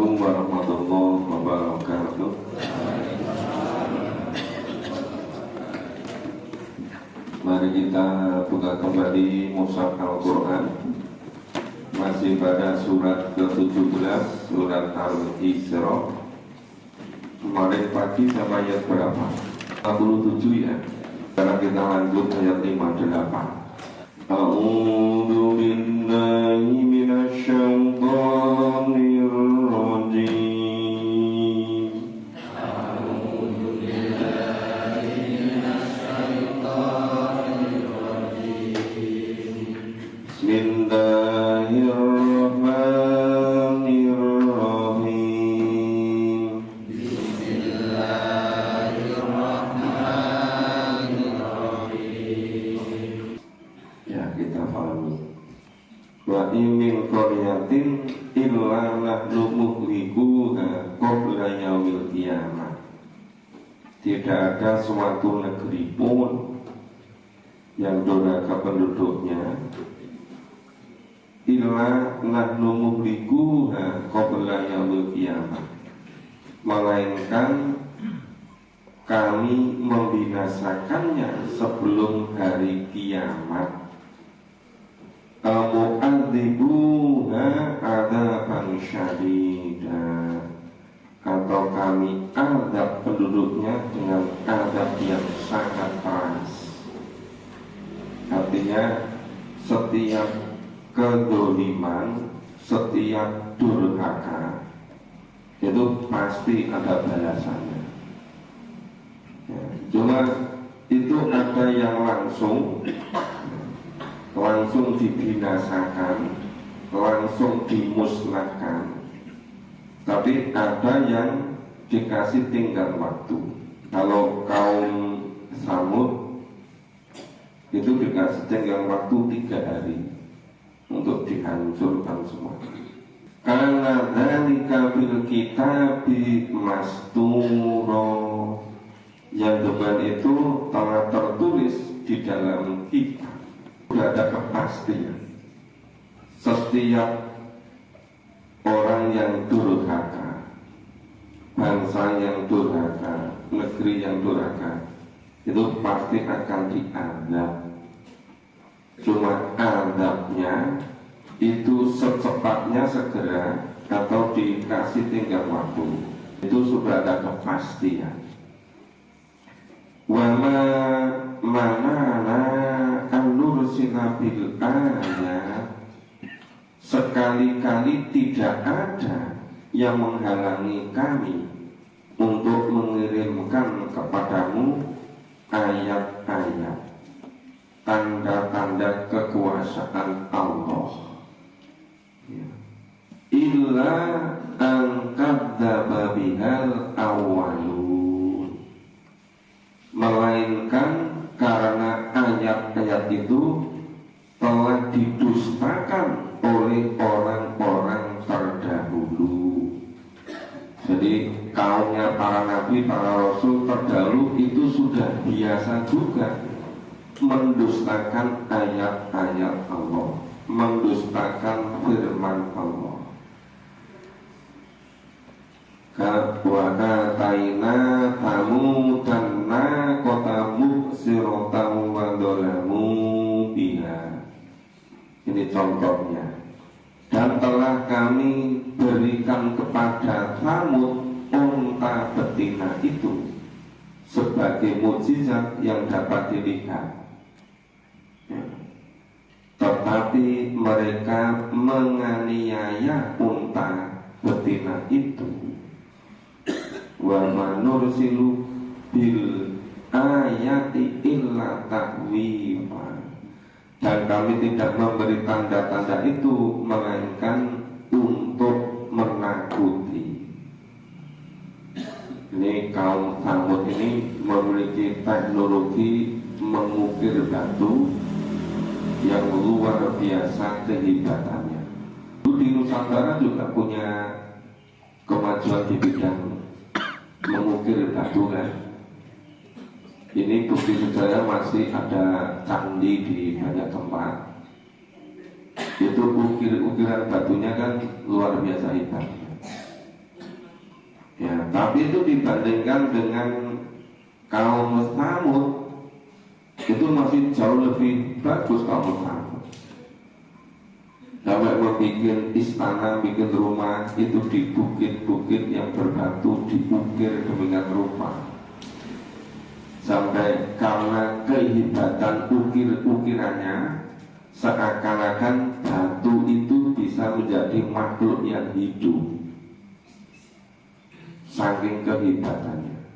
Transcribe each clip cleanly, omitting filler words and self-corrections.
Assalamualaikum warahmatullahi wabarakatuh. Mari kita buka kembali mushaf Al-Quran. Masih pada surat ke-17, surat Al-Isra. Kemarin pagi sampai ayat berapa? 57 ya. Sekarang kita lanjut ayat 58. A'udzu billahi minasyaitonir rajim. A'udzu billahi minasyaitonir rajim. Bismillahirrahmanirrahim. Bismillahirrahmanirrahim. Ya, kita pahami. Wa min qaryatin illa nahnu muhlikuha qabla yaumil qiyamah. Tidak ada suatu negeri pun yang durhaka penduduknya illa nahnu muhlikuha qabla yaumil qiyamah, melainkan kami membinasakannya sebelum hari kiamat. Mu'adzibuha adzaban syadida, atau kami azab penduduknya dengan azab yang sangat keras. Artinya setiap kedoliman, setiap durhaka itu pasti ada balasannya ya. Cuma itu ada yang langsung dibinasakan, langsung dimusnahkan, tapi ada yang dikasih tinggal waktu. Kalau kaum Samud itu dikasih tinggal waktu 3 hari untuk dihancurkan semua. Karena dzalika bil kitabi masturo, yang depan itu telah tertulis di dalam kitab. Sudah ada kepastian. Setiap orang yang durhaka, bangsa yang durhaka, negeri yang durhaka, itu pasti akan diazab. Cuma azabnya itu secepatnya segera atau dikasih tinggal waktu. Itu sudah ada kepastian. Wa manana an-nursila bil ayat, sekali-kali tidak ada yang menghalangi kami untuk mengirimkan kepadamu ayat-ayat, tanda-tanda kekuasaan Allah ya. Illa an kadzdzaba bihal awwalun, melainkan karena ayat-ayat itu telah didustakan oleh orang-orang terdahulu. Jadi kaumnya para nabi, para rasul terdahulu itu sudah biasa juga mendustakan ayat-ayat Allah, mendustakan firman Allah. Wa ataina tamutanna qatamu siratan wa dolamu biha. Ini contohnya. Dan telah kami berikan kepada Tsamud unta betina itu sebagai mukjizat yang dapat dilihat ya. Tetapi mereka menganiaya unta betina itu. Wa manursilu bil ayati illa ta'wifa, dan kami tidak memberi tanda-tanda itu melainkan untuk menakuti. Ini kaum Tsamud ini memiliki teknologi mengukir batu yang luar biasa kehebatannya. Di Nusantara juga punya kemajuan di bidang mengukir batu kan. Ini bukti sejarah masih ada candi di banyak tempat. Itu ukiran batunya kan luar biasa hebat. tapi itu dibandingkan dengan kaum Tsamud itu masih jauh lebih bagus kaum Tsamud. Sampai membuat istana, bikin rumah itu di bukit-bukit yang berbatu diukir demikian rupa. Sampai karena kehebatan ukir-ukirannya seakan-akan batu itu bisa menjadi makhluk yang hidup. Saking kehebatannya.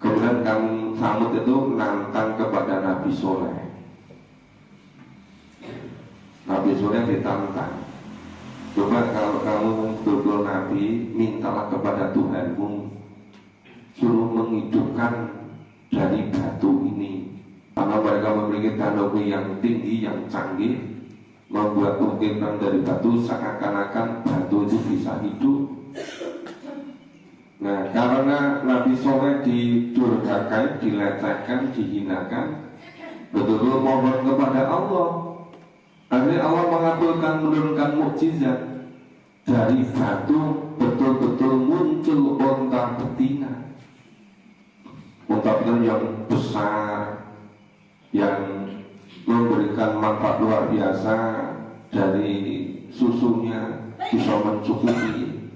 Kemudian kaum Tsamud itu nantang kepada Nabi Soleh. Nabi Soleh ditantang, coba kalau kamu betul Nabi, mintalah kepada Tuhanmu suruh menghidupkan dari batu ini, karena mereka memiliki teknologi yang tinggi, yang canggih, membuat ukiran dari batu seakan-akan batu itu bisa hidup. Nah, karena Nabi Soleh didurhakai, dilecehkan, dihinakan, betul-betul mohon kepada Allah. Akhirnya Allah menurunkan mukjizat. Dari batu betul-betul muncul onta betina. Onta betina yang besar, yang memberikan manfaat luar biasa. Dari susunya bisa mencukupi.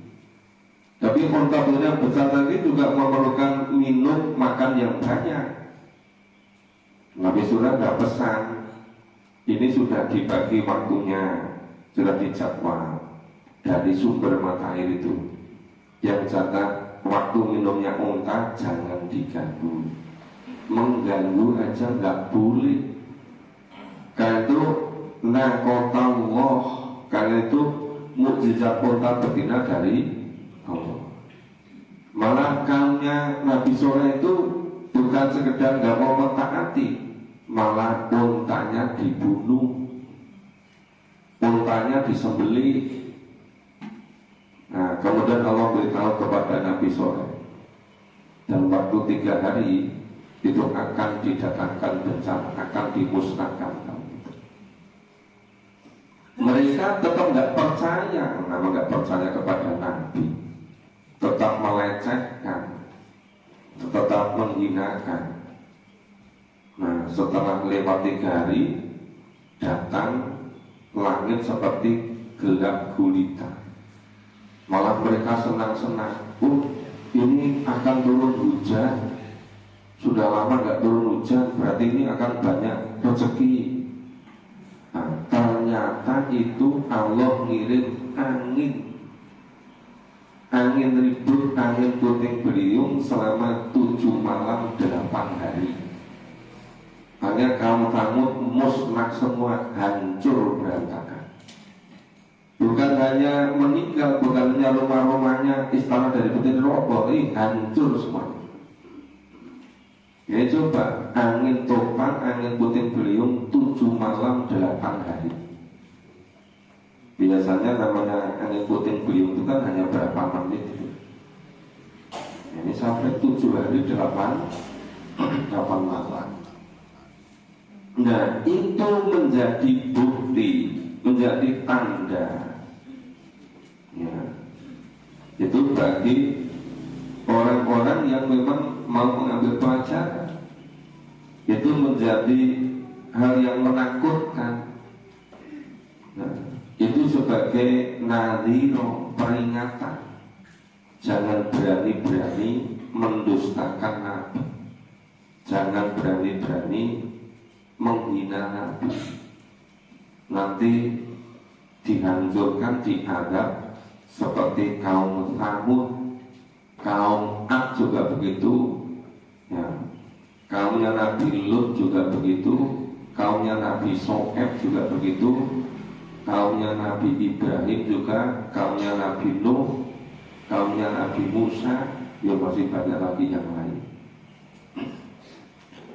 Tapi onta betina yang besar tadi juga memerlukan minum, makan yang banyak. Nabi Soleh sudah pesan, ini sudah dibagi waktunya, sudah dijadwal dari sumber mata air itu. Yang catat waktu minumnya unta jangan diganggu, mengganggu aja nggak boleh. Karena itu nakotallah, karena itu mukjizat unta betina dari Allah. Malah kaumnya Nabi Soleh itu bukan sekedar nggak mau mentaati, malah untanya dibunuh, untanya disembelih. Nah, kemudian Allah beritahu kepada Nabi Soleh, dalam waktu 3 hari itu akan didatangkan bencana, akan dimusnahkan. Mereka tetap nggak percaya, karena nggak percaya kepada Nabi, tetap melecehkan, tetap menghinakan. Nah, setelah lewat 3 hari, datang langit seperti gelap gulita. Malah mereka senang-senang. Ini akan turun hujan. Sudah lama nggak turun hujan, berarti ini akan banyak rezeki. Nah, ternyata itu Allah ngirim angin ribut, angin puting beliung selama 7 malam 8 hari. Hanya kaum Tsamud musnah semua, hancur berantakan. Bukan hanya meninggal, bukan hanya rumah-rumahnya, istana dari betina roboh, hancur semua. Ini coba angin topan, angin puting beliung 7 malam 8 hari. Biasanya namanya angin puting beliung itu kan hanya berapa menit. Ini sampai 7 hari 8 malam. Nah, itu menjadi bukti, menjadi tanda, ya, itu bagi orang-orang yang memang mau mengambil pelajaran. Itu menjadi hal yang menakutkan. Nah, itu sebagai nadhiro, peringatan. Jangan berani-berani mendustakan Nabi. Jangan berani-berani menghina Nabi. Nanti dihancurkan, diadab seperti kaum Tsamud, kaum Ad juga begitu, ya. Kaumnya Nabi Lut juga begitu, kaumnya Nabi Shu'aib juga begitu, kaumnya Nabi Ibrahim juga, kaumnya Nabi Nuh, kaumnya Nabi Musa, ya masih banyak lagi yang lain.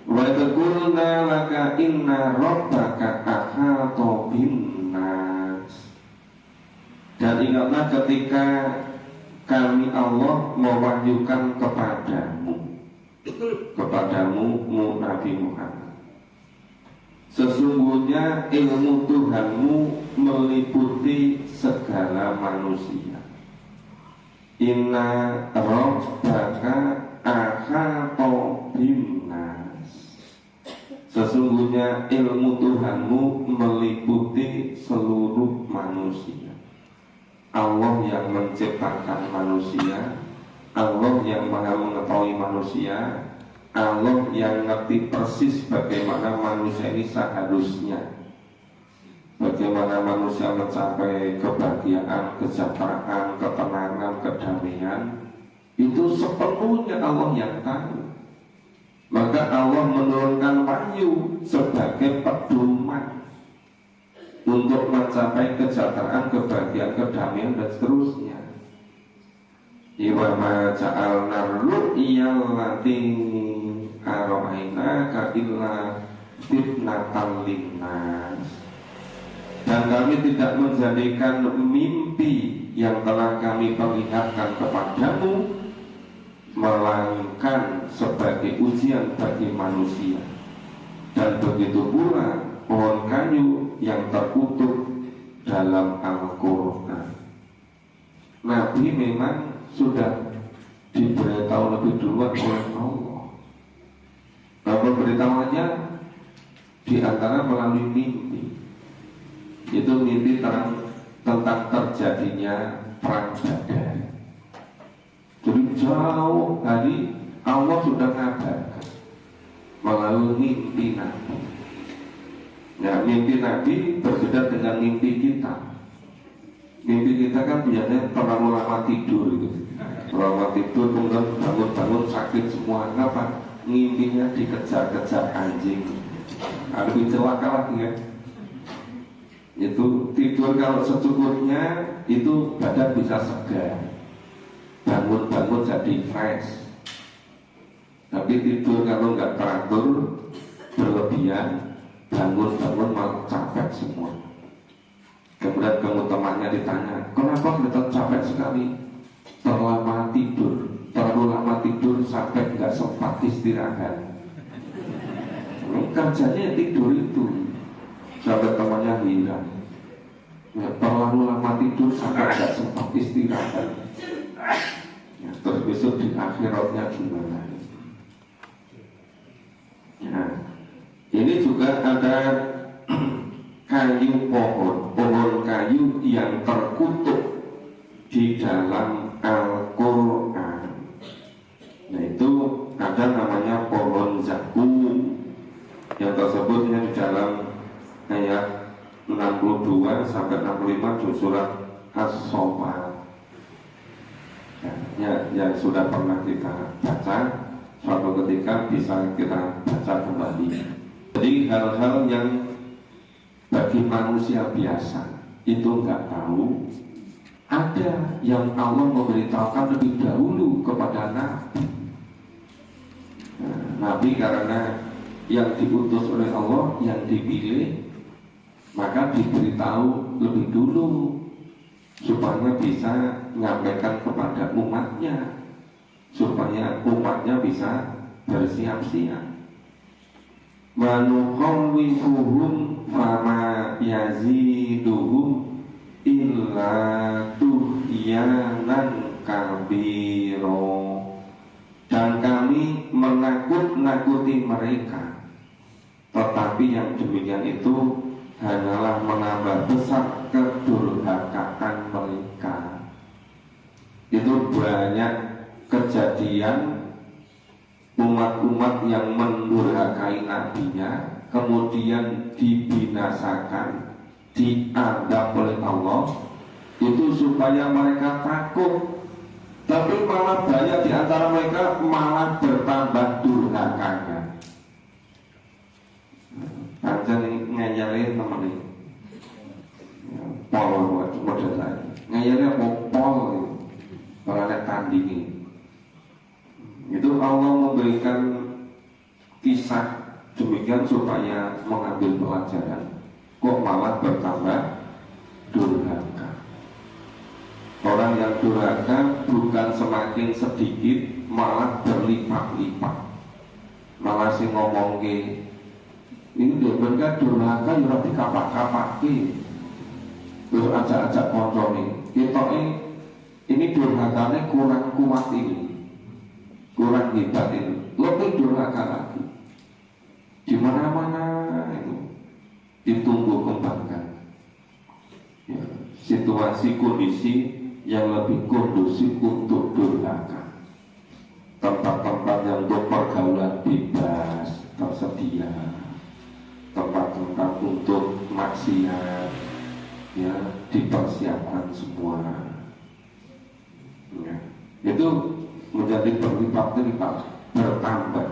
Wa taqulna laka inna rabbaka ahata binnas. Dan ingatlah ketika kami Allah mewahyukan kepadamu Nabi Muhammad, sesungguhnya ilmu Tuhanmu meliputi segala manusia. Inna rabbaka ahata binnas. Sesungguhnya ilmu Tuhanmu meliputi seluruh manusia. Allah yang menciptakan manusia, Allah yang maha mengetahui manusia, Allah yang ngerti persis bagaimana manusia ini seharusnya, bagaimana manusia mencapai kebahagiaan, kesejahteraan, ketenangan, kedamaian. Itu sepenuhnya Allah yang tahu. Maka Allah menurunkan wahyu sebagai pedoman untuk mencapai kesejahteraan, kebahagiaan, kedamaian dan seterusnya. Wa ma ja'alna ru'yal lati ara'ainaka illa fitnatan linnas. Dan kami tidak menjadikan mimpi yang telah kami perlihatkan kepadamu melainkan sebagai ujian bagi manusia. Dan begitu pula pohon kayu yang terkutuk dalam Al-Quran. Nabi memang sudah diberitahu lebih duluan oleh Allah. Pemberitahuannya di antara melalui mimpi. Itu mimpi tentang terjadinya perang Badar. Jadi jauh hari Allah sudah ngabarkan melalui mimpi Nabi. Nah, mimpi Nabi berbeda dengan mimpi kita. Mimpi kita kan biasanya terlalu lama tidur gitu. Terlalu lama tidur kemudian bangun-bangun sakit semua. Kenapa? Mimpinya dikejar-kejar anjing. Lebih celaka lagi ya. Itu tidur kalau secukupnya itu badan bisa segar, bangun-bangun jadi fresh. Tapi tidur kalau nggak teratur berlebihan, bangun-bangun malah capek semua. Kemudian temannya ditanya, kenapa kita capek sekali? Terlalu lama tidur sampai nggak sempat istirahat. Kerjanya tidur itu. Sampai temannya hilang. Ya, terlalu lama tidur sampai tidak sempat istirahat. Ya, terus besok di akhiratnya gimana? Ya, ini juga ada kayu pohon kayu yang terkutuk di dalam Al-Quran. Nah itu ada namanya pohon zakum yang tersebutnya di dalam ayat 62 sampai 65 surat As-Saffat. Ya, yang sudah pernah kita baca, suatu ketika bisa kita baca kembali. Jadi hal-hal yang bagi manusia biasa itu nggak tahu, ada yang Allah memberitahukan lebih dahulu kepada Nabi. Nabi karena yang diutus oleh Allah, yang dipilih, maka diberitahu lebih dulu supaya bisa menyampaikan kepada umatnya, supaya umatnya bisa bersiap-siap. Manukhawwifuhum fama yaziduhum illa tuhyanan kabiro. Dan kami menakut-nakuti mereka, tetapi yang demikian itu hanyalah menambah besar kedurhakaan mereka. Itu banyak kejadian umat-umat yang mendurhakai nabinya, kemudian dibinasakan, diadab oleh Allah, itu supaya mereka takut. Tapi malah banyak di antara mereka malah bertambah durhakanya. Pancen ngeyele temen iki. Pol model lagi. Ngeyele pol ora nek tandingi. Itu Allah memberikan kisah demikian supaya mengambil pelajaran. Kok malah bertambah durhaka. Orang yang durhaka bukan semakin sedikit, malah berlipat-lipat. Malah si ngomong ke ini dia mereka durhaka ya rapi kapak-kapaki. Terus ajak-ajak konconi kita Ini durhakanya kurang kuat ini, kurang hebat ini, lebih durhaka lagi. Di mana-mana itu ditumbuh kembangkan ya, situasi kondisi yang lebih kondusif untuk durhaka. Tempat-tempat yang untuk pergaulan bebas tersedia, tempat-tempat untuk maksiat ya dipersiapkan semua ya. Itu menjadi berlipat-lipat bertambah,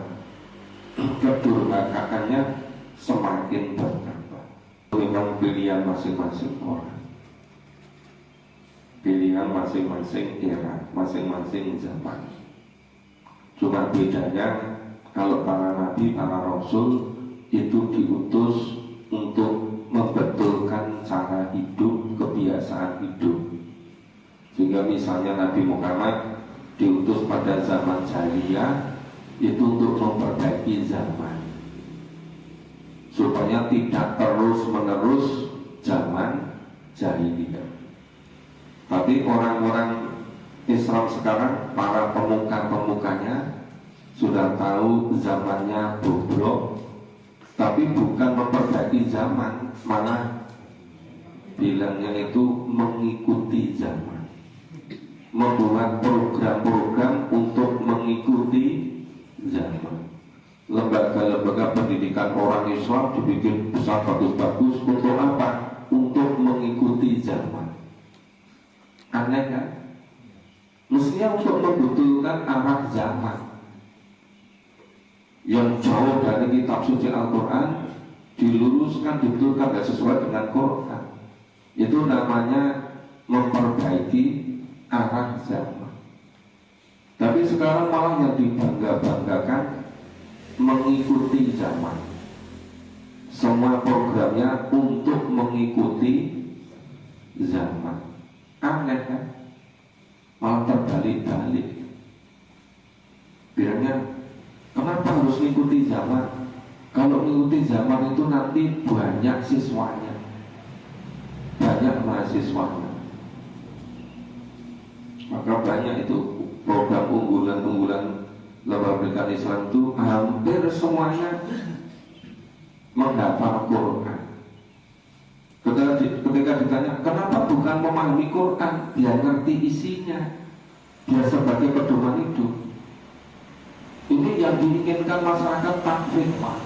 kedurhakaannya semakin bertambah. Memang pilihan masing-masing orang, pilihan masing-masing era, masing-masing zaman. Cuma bedanya kalau para nabi, para rasul itu diutus untuk membetulkan cara hidup, kebiasaan hidup. Sehingga misalnya Nabi Muhammad diutus pada zaman jahiliyah itu untuk memperbaiki zaman, supaya tidak terus-menerus zaman jahiliyah. Tapi orang-orang Islam sekarang, para pemuka-pemukanya sudah tahu zamannya bobrok, tapi bukan memperbaiki zaman, malah bilangnya itu mengikuti zaman, membuat program-program untuk mengikuti zaman. Lembaga-lembaga pendidikan orang Islam dibikin besar bagus-bagus untuk apa? Untuk mengikuti zaman. Aneh kan? Mestinya untuk membetulkan arah zaman yang jauh dari kitab suci Al-Quran, diluruskan, dibetulkan dan sesuai dengan Quran. Itu namanya memperbaiki arah zaman. Tapi sekarang malah yang dibangga-banggakan mengikuti zaman. Semua programnya untuk mengikuti zaman. Aneh kan? Malah terbalik-balik. Bilangnya, kenapa harus mengikuti zaman? Kalau mengikuti zaman itu nanti banyak siswanya, banyak mahasiswanya. Maka banyak itu program unggulan-unggulan lembaga pendidikan Islam itu hampir semuanya menghafal Quran. Ketika ditanya, kenapa bukan memahami Quran, biar ngerti isinya, biar sebagai pedoman hidup. Ini yang diinginkan masyarakat takfir, Pak.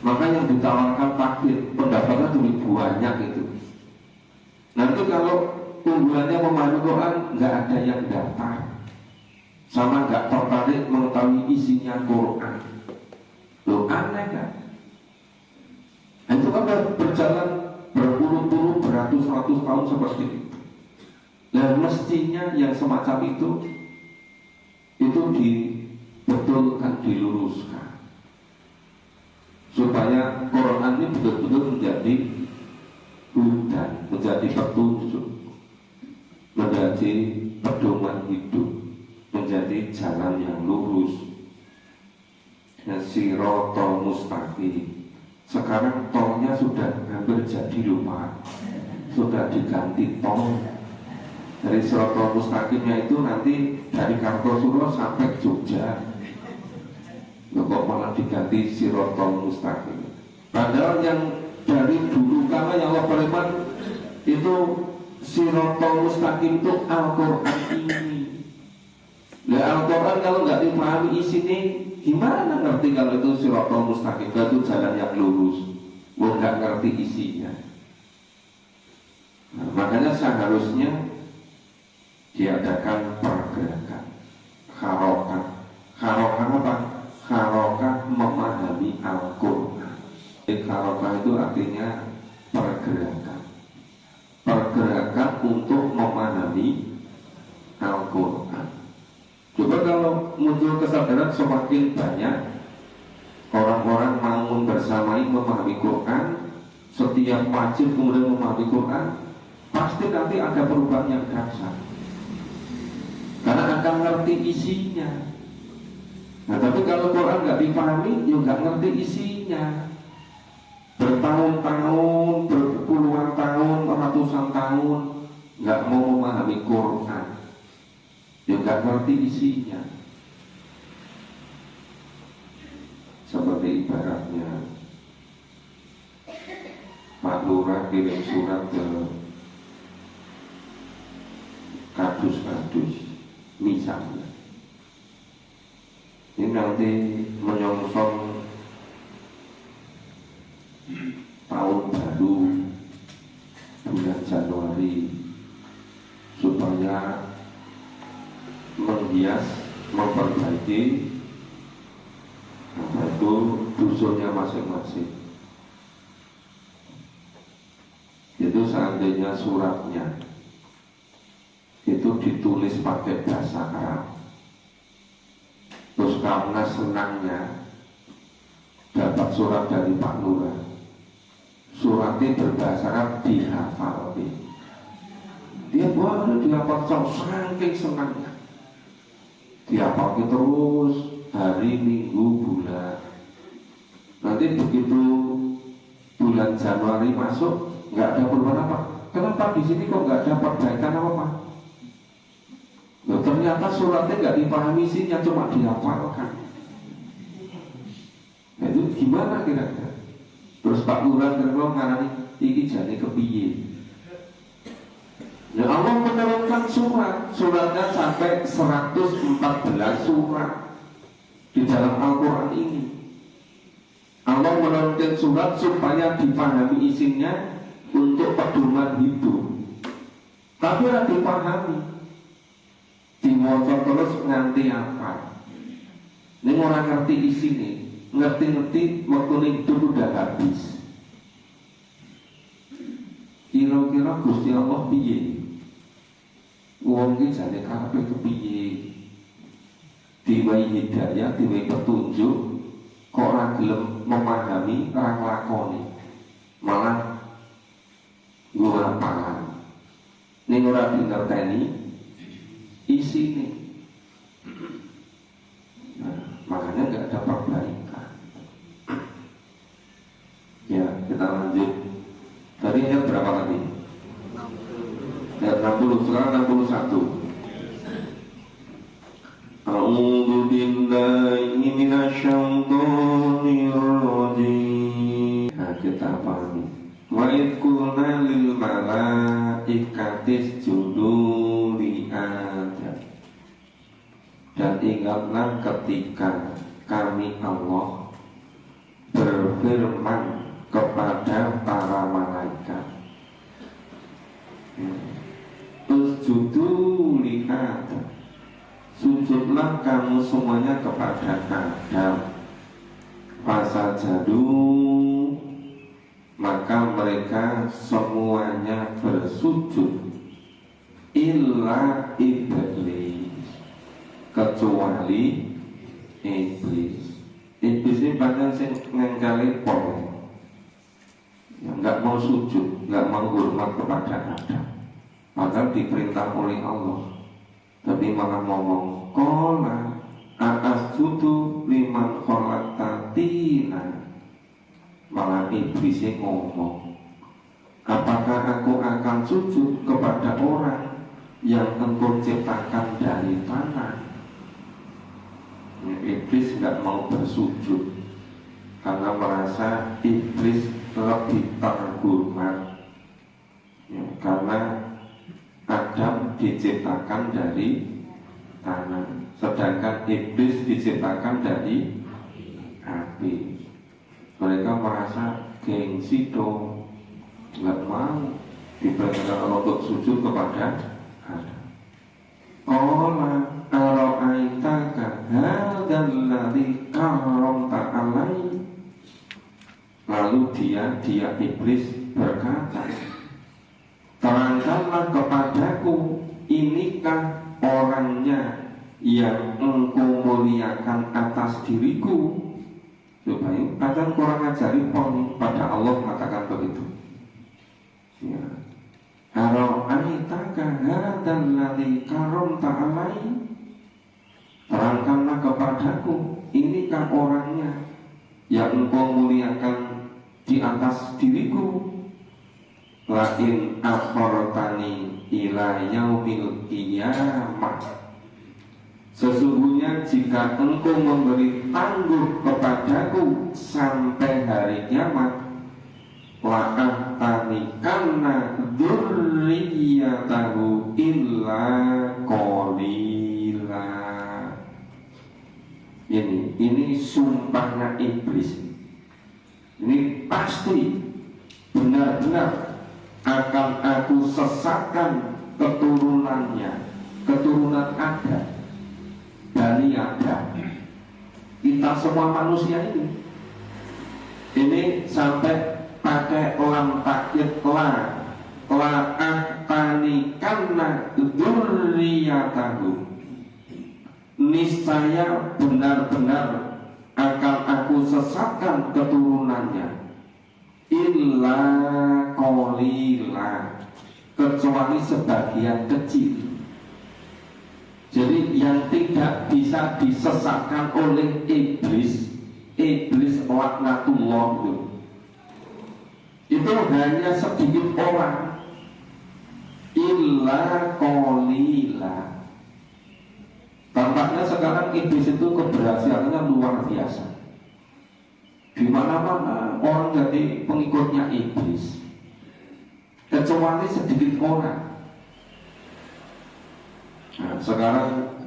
Maka yang ditawarkan takfir, pendapatnya lebih banyak itu. Nanti kalau unggulannya memahami Quran, nggak ada yang datang, sama nggak tertarik mengetahui isinya Quran. Loh, aneh kan? Itu kan berjalan berpuluh-puluh, beratus-ratus tahun seperti itu. Dan mestinya yang semacam itu dibetulkan, diluruskan, supaya Quran ini betul-betul menjadi hudan, menjadi petunjuk, menjadi pedoman hidup, menjadi jalan yang lurus. Sirotol mustaqim. Sekarang tolnya sudah hampir jadi lupa, sudah diganti tol. Dari Sirotol mustaqimnya itu nanti dari Kartosuro sampai Jogja. Kok malah diganti Sirotol mustaqim? Padahal yang dari dulu kala yang Allah beriman itu Sirotol mustaqim itu Al-Quran ini. Nah, Al-Quran kalau nggak dipahami isinya, gimana ngerti kalau itu Sirotol mustaqim? Itu jalan yang lurus, nggak ngerti isinya. Nah, makanya seharusnya diadakan pergerakan harokah. Harokah apa? Harokah memahami Al-Quran. Harokah itu artinya pergerakan, pergerakan untuk memahami Al-Quran. Coba kalau muncul kesadaran semakin banyak orang-orang mau bersamai memahami Quran, setiap wajib kemudian memahami Quran, pasti nanti ada perubahan yang dahsyat, karena akan ngerti isinya. Nah, tapi kalau Quran nggak dipahami, ya nggak ngerti isinya. Bertahun-tahun, berpuluhan tahun, ratusan tahun nggak mau memahami Quran, nggak ngerti isinya. Seperti ibaratnya Pak Lurah kirim surat ke kardus-kardus misalnya, ini nanti menyongsong tahun baru bulan Januari, supaya menghias, memperbaiki itu dusunnya masing-masing. Itu seandainya suratnya itu ditulis pakai bahasa Arab, terus karena senangnya dapat surat dari Pak Lurah, suratnya berbahasa Arab dihafal, dia baru dihafal saking senangnya, dihafal terus hari, minggu, bulan. Nanti begitu bulan Januari masuk, nggak ada perubahan apa. Kenapa di sini kok nggak ada perbaikan apa-apa? Loh, ternyata suratnya nggak dipahami isinya, cuma dihafalkan. Nah, itu gimana kira-kira? Terus Pak Lurah kira-kira ngarani iki jane kepiye? Ya Allah menurunkan suratnya sampai 114 surat di dalam Al-Quran ini. Allah menurunkan surat supaya dipahami isinya untuk pedoman hidup. Tapi tidak dipahami, dimaca terus nganti apa? Ini orang ngerti isinya, ngerti-ngerti waktu hidup udah habis. Kira-kira Gusti Allah piye? Wong iki jane karepe kepiye? Diwai hidayah, diwai petunjuk, kok ora gelem memahami, ora nglakoni, malah ngurapalan. Ning ora dingerteni isine. Nah, makanya nggak ada perbaikan. Ya, kita lanjut. Tadi ayat berapa tadi? Ayat 60, sekarang 61. A'udzu billahi minasyaitonir rajim. Nah, kita pahami. Wa idh qulna lil malaikati isjudu li Adam. Dan ingatlah ketika kami Allah berfirman kepada para malaikat, usjudu li Adam, sujudlah kamu semuanya kepada Adam. Fasajadu, maka mereka semuanya bersujud, illa iblis, kecuali iblis. Iblis ini banyak sing ngengkali pol, yang nggak mau sujud, nggak mau hormat kepada Adam, padahal diperintah oleh Allah, tapi malah ngomong kola asjudu liman khalaqta tina. Malah iblisnya ngomong, apakah aku akan sujud kepada orang yang engkau ciptakan dari tanah? Iblis nggak mau bersujud karena merasa iblis lebih terhormat, ya, karena Adam diciptakan dari tanah, sedangkan iblis diciptakan dari api. Mereka merasa gengsi dong, nggak mau diperintahkan untuk sujud kepada Adam. Qala ara'aitaka hadzal ladzi karramta alai. Lalu dia iblis berkata, terangkanlah kepadaku, inikah orangnya yang engkau muliakan atas diriku? Supaya akan kurang ajari poni pada Allah mengatakan begitu. Ya. Ara'aitaka hadzal ladzi karramta alai. Terangkanlah kepadaku, inikah orangnya yang engkau muliakan di atas diriku? La in akhartani ila yaumil qiyamah Sesungguhnya jika engkau memberi tangguh kepadaku sampai hari kiamat, la'ahtanikanna dzurriyyatahu illa qalila. Ini sumpahnya iblis. Ini pasti benar-benar akan aku sesatkan keturunannya, keturunan Adam, Bani Adam. Kita semua manusia ini sampai pakai lam takyid la'ahtanikanna dzurriyyatahu, niscaya benar-benar akan aku sesatkan keturunannya, illa qalila, kecuali sebagian kecil. Jadi yang tidak bisa disesatkan oleh iblis laknatullah itu hanya sedikit orang, illa qalila. Tampaknya sekarang iblis itu keberhasilannya luar biasa. Di mana-mana orang jadi pengikutnya iblis, kecuali sedikit orang. Nah, sekarang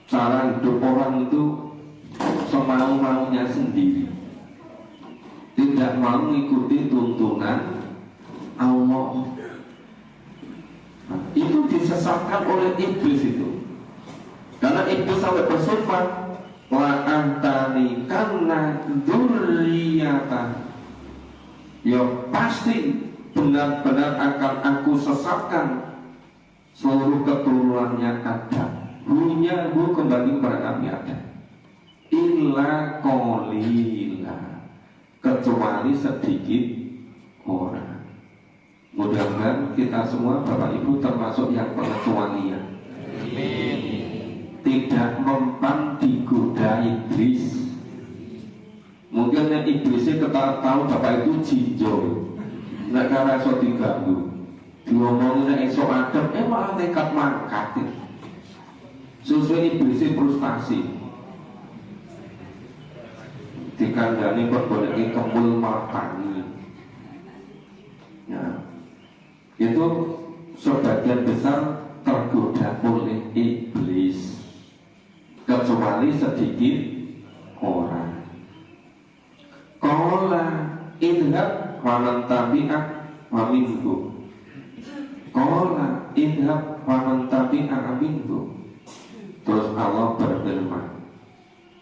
cara hidup orang itu semau-maunya sendiri, tidak mau mengikuti tuntunan Allah. Nah, itu disesatkan oleh iblis itu. Karena iblis sampai bersumpah, la'ahtanikanna dzurriyyatahu, ya pasti benar-benar akan aku sesatkan seluruh keturunannya Adam. Ruhnya kembali kepada Nabi Adam, illa qalila, kecuali sedikit orang. Mudah-mudahan kita semua Bapak Ibu termasuk yang pengecualian. Amin. Tidak mempan digoda iblis. Mungkin yang iblisnya tahu Bapak itu jinjol, nggak karena so diganggu, diomongin esok Adam, malah nekat mangkat. Sesuai iblisnya frustasi, dikandani kok boleh kembul matangi. Ya, itu sebagian besar tergoda oleh iblis, kecuali sedikit orang. Qala idhab wa man tabi'ak wa minhu. Qala idhab wa man tabi'ak minhu. Terus Allah berfirman,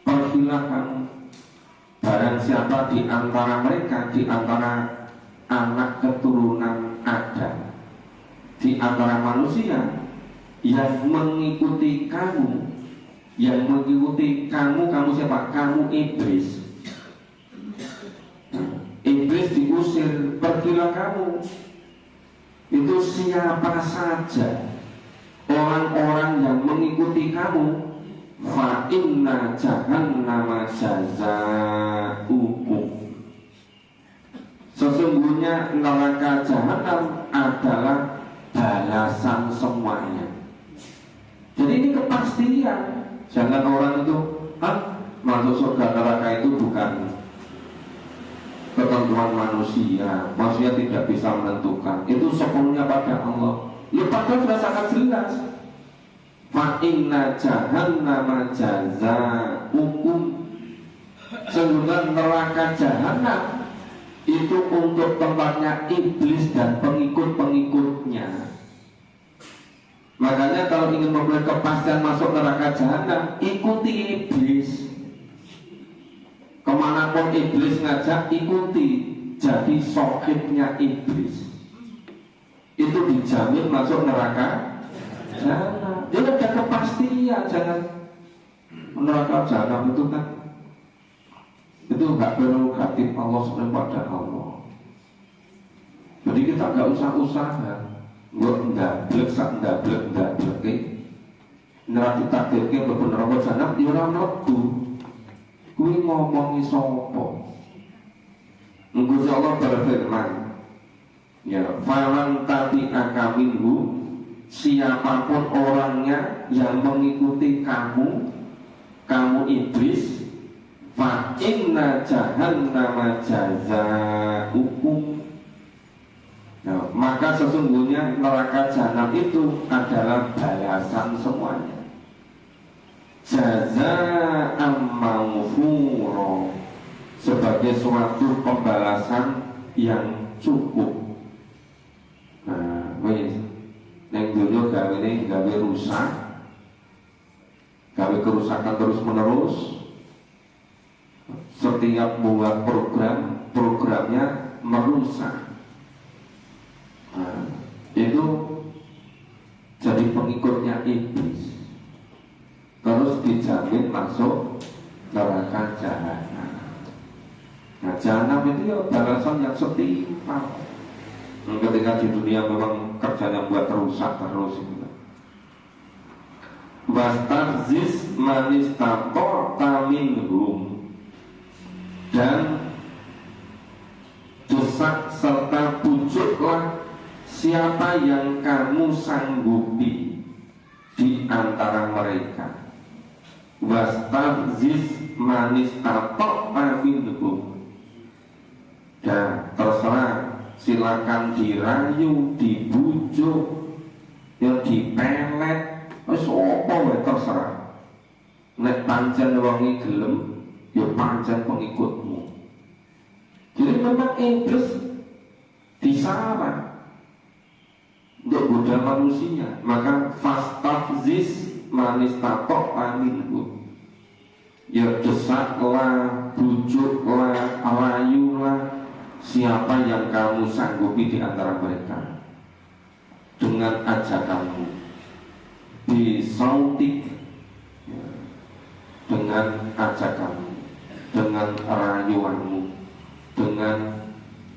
pergilah kamu, barang siapa di antara mereka, di antara anak keturunan Adam, di antara manusia yang mengikuti kamu, kamu siapa? Kamu iblis. Iblis diusir, pergilah kamu. Itu siapa saja orang-orang yang mengikuti kamu, fa inna jahannama jazaa'ukum, sesungguhnya neraka jahanam adalah balasan semuanya. Jadi ini kepastian. Jangan orang itu masuk surga neraka itu bukan ketentuan manusia, manusia tidak bisa menentukan, itu sepenuhnya pada Allah. Ya padahal sudah sangat jelas, fa inna jahannama jazaa'ukum, sesungguhnya neraka jahanam itu untuk tempatnya iblis dan pengikut-pengikutnya. Makanya kalau ingin memperoleh kepastian masuk neraka jahanam, ikuti iblis. Kemanapun iblis ngajak, ikuti. Jadi sohibnya iblis, itu dijamin masuk neraka jahanam. Dia ada kepastian. Jangan neraka jahanam itu kan, itu nggak prerogatif Allah sebenarnya pada Allah. Jadi kita nggak usah usaha, nggak ndablek sak ndablek neraka takdirnya bener apa jahanam ya ora mlebu. Kuwi ngomongi sapa? Gusti Allah berfirman, ya falan tabi'aka minhu, siapapun orangnya yang mengikuti kamu iblis, fa inna jahannama jazaukum. Nah, maka sesungguhnya neraka jahanam itu adalah balasan semuanya. Jazaa'an mawfura, sebagai suatu pembalasan yang cukup. Nah, wis ning dunya gawe rusak, gawe kerusakan terus menerus. Setiap buat programnya merusak. Nah, itu jadi pengikutnya iblis, terus dijamin masuk neraka jahanam. Nah, jahanam itu ya balasan yang setimpal. Ketika di dunia memang kerjanya buat rusak terus itu. Wastafziz manistata minhum, dan desak serta pujuklah siapa yang kamu sanggupi di antara mereka. Wastafziz manistata minhum, dan terserah, silakan dirayu, dibujuk, yang dipelet, wis apa wae terserah. Nek pancen wonge gelem, ya pancen pengikutmu. Jadi memang iblis disarang untuk goda manusia. Maka fastafziz manistata minhum, ya desaklah, bujuklah, rayulah siapa yang kamu sanggupi di antara mereka dengan ajakanmu, bisautik, dengan ajakanmu, dengan rayuanmu, dengan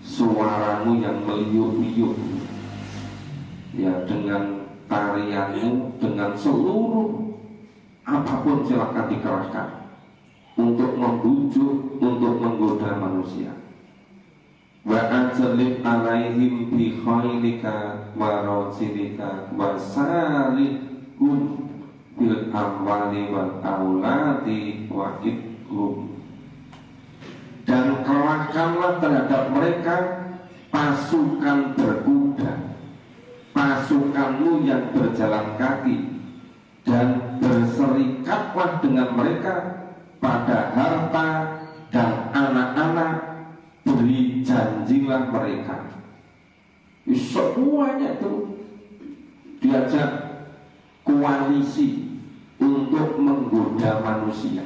suaramu yang meliuk-liuk, ya, dengan tarianmu, dengan seluruh apapun silakan dikerahkan untuk membujuk, untuk menggoda manusia. Wa anzalib alaihim bi khailika wa rasilika wa sarihum bil amwali wal auladi wa idhum, dan kerahkanlah terhadap mereka pasukan berkuda, pasukanmu yang berjalan kaki, dan berserikatlah dengan mereka pada harta dan anak-anak, beri janjilah mereka. Semuanya itu diajak koalisi untuk menggoda manusia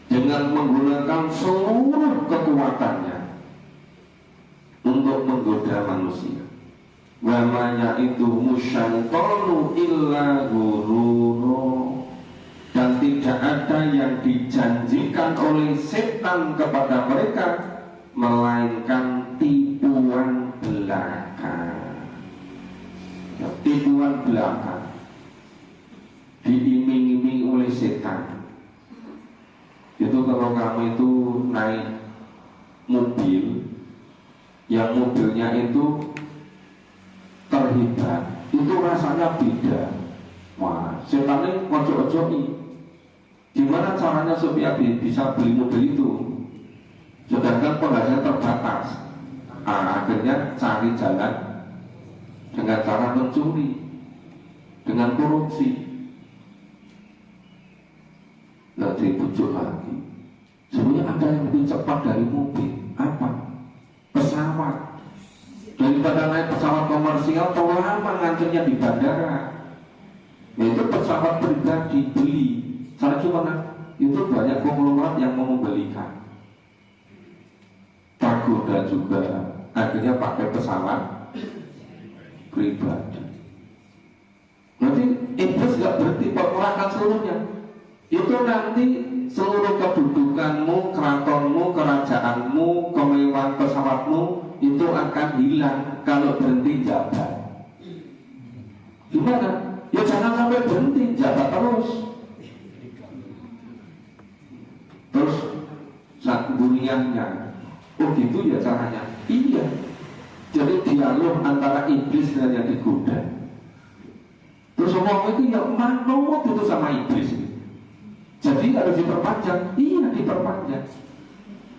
dengan menggunakan seluruh kekuatannya untuk menggoda manusia. Wa ma ya'idu musyaitanu illa ghurura, dan tidak ada yang dijanjikan oleh setan kepada mereka melainkan tipuan belaka. Ya, tipuan belaka diiming-iming oleh setan. Itu kalau kamu itu naik mobil yang mobilnya itu terhebat, itu rasanya beda. Wah, setannya ojo-ojo. Gimana caranya supaya bisa beli mobil itu, sedangkan penghasilan terbatas? Akhirnya cari jalan dengan cara mencuri, dengan korupsi. Nanti bujuk lagi, sebenarnya ada yang lebih cepat dari mobil. Apa? Pesawat. Daripada naik pesawat komersial, terlalu lama ngantrinya di bandara. Itu pesawat pribadi beli. Cara gimana? Itu banyak konglomerat yang mau membelikan. Tergoda juga, akhirnya pakai pesawat pribadi. Nanti iblis gak berhenti mengerahkan seluruhnya. Itu nanti seluruh kedudukanmu, keratonmu, kerajaanmu, kemewahan pesawatmu itu akan hilang kalau berhenti jabat. Gimana? Ya jangan sampai berhenti, jabat terus. Terus saat dunianya, oh gitu ya caranya. Iya. Jadi dialog antara iblis dan yang digoda. wong itu ya manut itu sama iblis. Jadi harus diperpanjang. Iya, diperpanjang.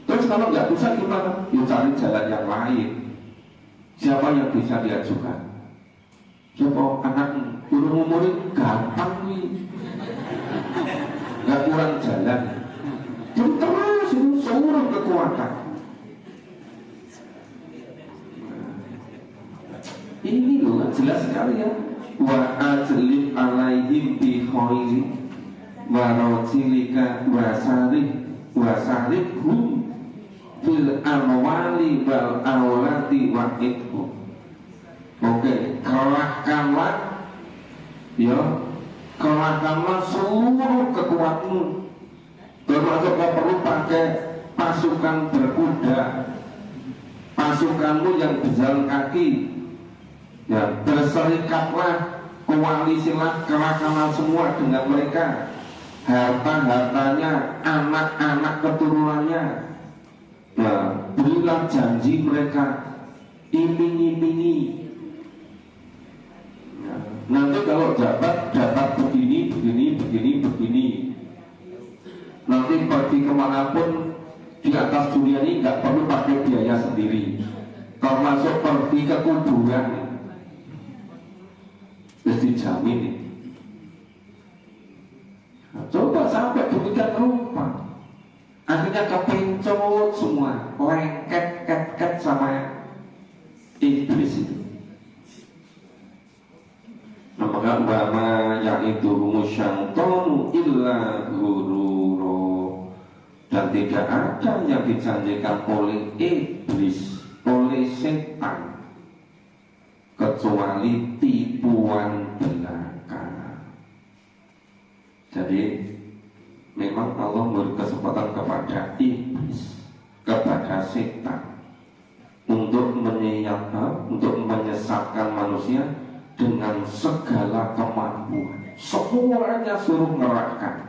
Terus kalau nggak bisa gimana? Ya cari jalan yang lain. Siapa yang bisa diajukan? Siapa anak urung umurin gampang nih, nggak kurang jalan. Jadi terus itu seluruh kekuatan. Ini loh jelas sekali ya. Wa ajlib alaihim bi khairi wa rajilika wa sarihum fil amwali wal aulati wa ithu. Oke, kalahkanlah ya, kalahkanlah seluruh kekuatanmu, termasuk kau perlu pakai pasukan berkuda, pasukanmu yang berjalan kaki ya, berserikatlah, koalisilah, kalahkanlah semua dengan mereka, harta-hartanya, anak-anak keturunannya. Nah, berilah janji mereka, iming-imingi. Nah, nanti kalau dapat begini. Nanti pergi kemanapun di atas dunia ini nggak perlu pakai biaya sendiri, termasuk pergi ke kuburan, terus dijamin. Nah, coba sampai demikian rupa. Akhirnya kepencut semua, lengket sama iblis itu. Nah, maka wama yaitu musyaitonu illa ghururo, dan tidak ada yang dijanjikan oleh iblis, oleh setan, kecuali tipuan belaka. Jadi memang Allah memberi kesempatan kepada iblis, kepada setan untuk menyesatkan manusia dengan segala kemampuan. Semuanya suruh ngerahkan.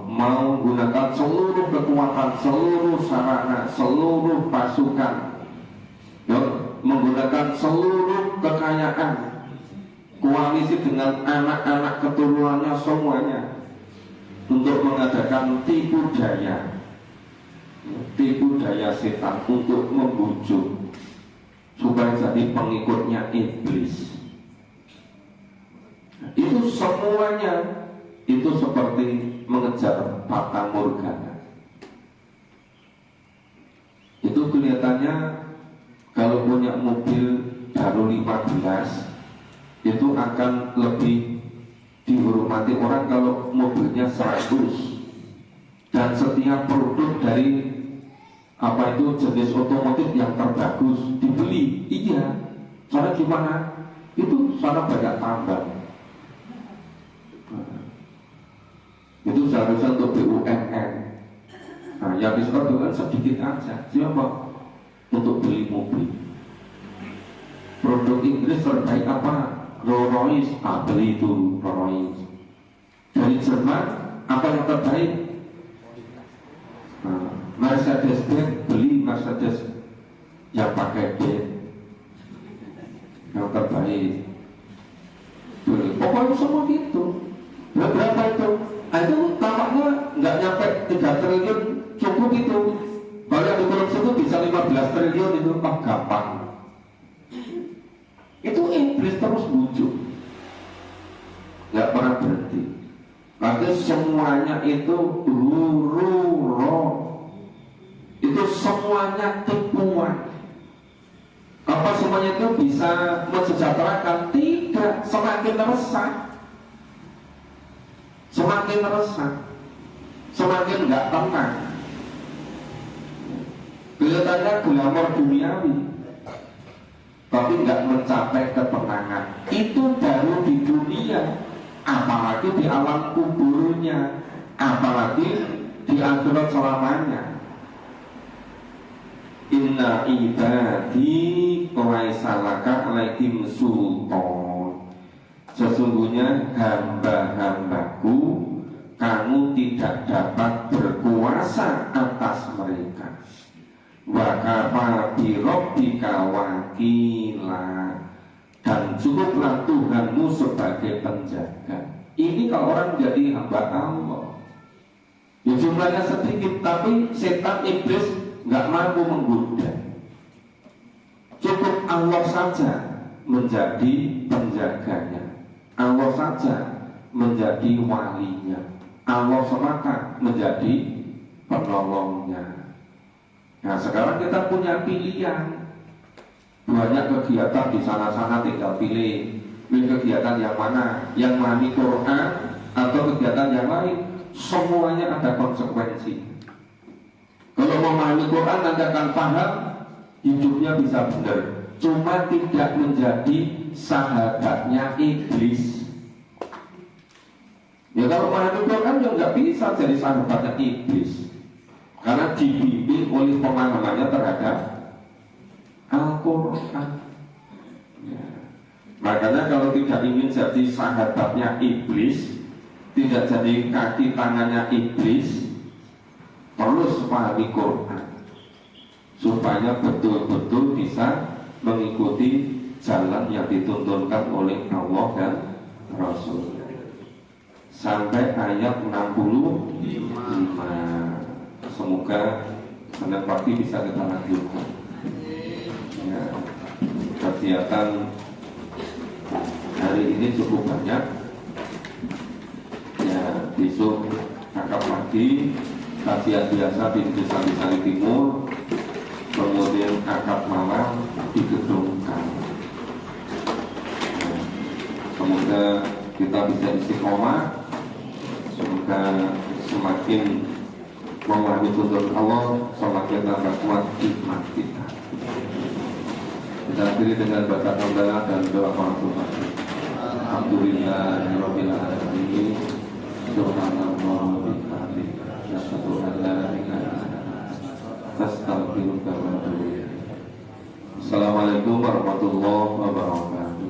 Mau gunakan seluruh kekuatan, seluruh sarana, seluruh pasukan, menggunakan seluruh kekayaan, koalisi dengan anak-anak keturunannya semuanya, untuk mengadakan tipu daya setan untuk membujuk supaya jadi pengikutnya iblis. Itu semuanya itu seperti mengejar fata morgana. Itu kelihatannya kalau punya mobil baru 15 itu akan lebih dihormati orang kalau mobilnya 100. Dan setiap produk dari jenis otomotif yang terbagus dibeli. Iya, cara gimana? Itu sana banyak tambang. Itu seharusnya untuk BUMN. Nah, yang disetor sedikit aja. Siapa? Untuk beli mobil. Produk Inggris terbaik apa? Rolls-Royce, beli itu Rolls-Royce. Dari Jerman, apa yang terbaik? Mercedes-Benz, beli Mercedes yang pakai B, yang terbaik. Pokoknya semua gitu. Berapa itu? Itu tampaknya nggak nyampe 3 triliun, cukup itu. Kalau yang dikorupsi itu bisa 15 triliun itu, gampang. Itu iblis terus bujuk, nggak pernah berhenti. Maka semuanya itu hururo, itu semuanya tipuan. Apa semuanya itu bisa mensejahterakan? Tidak, semakin resah, semakin nggak tenang. Kelihatannya glamor duniawi, tapi nggak mencapai ketenangan. Itu baru di dunia, apalagi di alam kuburnya, apalagi di akhirat selamanya. Inna ibadi qawaisalaka alaihim sultan. Sesungguhnya hamba-hambaku, kamu tidak dapat berkuasa atas mereka. Wa kafa bi rabbika wakila, dan cukuplah Tuhanmu sebagai penjaga. Ini kalau orang jadi hamba Allah, ya jumlahnya sedikit, tapi setan iblis nggak mampu menggoda. Cukup Allah saja menjadi penjaganya, Allah saja menjadi walinya, Allah semata menjadi penolongnya. Nah sekarang kita punya pilihan, banyak kegiatan di sana-sana, tinggal pilih kegiatan yang mana, yang memahami Quran atau kegiatan yang lain. Semuanya ada konsekuensi. Kalau memahami Quran Anda akan paham, hidupnya bisa benar. Cuma tidak menjadi sahabatnya iblis. Ya kalau memahami Quran ya nggak bisa jadi sahabatnya iblis, karena dibimbing oleh pemahamannya terhadap Al-Quran. Ya. Makanya kalau tidak ingin jadi sahabatnya iblis, tidak jadi kaki tangannya iblis, terus pahami Quran supaya betul-betul bisa mengikuti jalan yang dituntunkan oleh Allah dan Rasul. Sampai ayat 65. Semoga Senin pagi bisa kita lanjutkan. Ya, kegiatan hari ini cukup banyak. Ya, besok akad pagi, kajian biasa di Desa Sari Timur, kemudian akad malam di Gedung K. Ya, semoga kita bisa istiqomah, semoga semakin memahami tuntunan Allah, semakin tambah kuat iman kita. Kita akhiri dengan baca hamdalah dan doa Al-Fatihah. Alhamdulillahirabbil alamin. Subhanallah wa bihamdihi, asyhadu an la ilaha illa anta, astaghfiruka wa atubu ilaik. Assalamualaikum warahmatullahi wabarakatuh.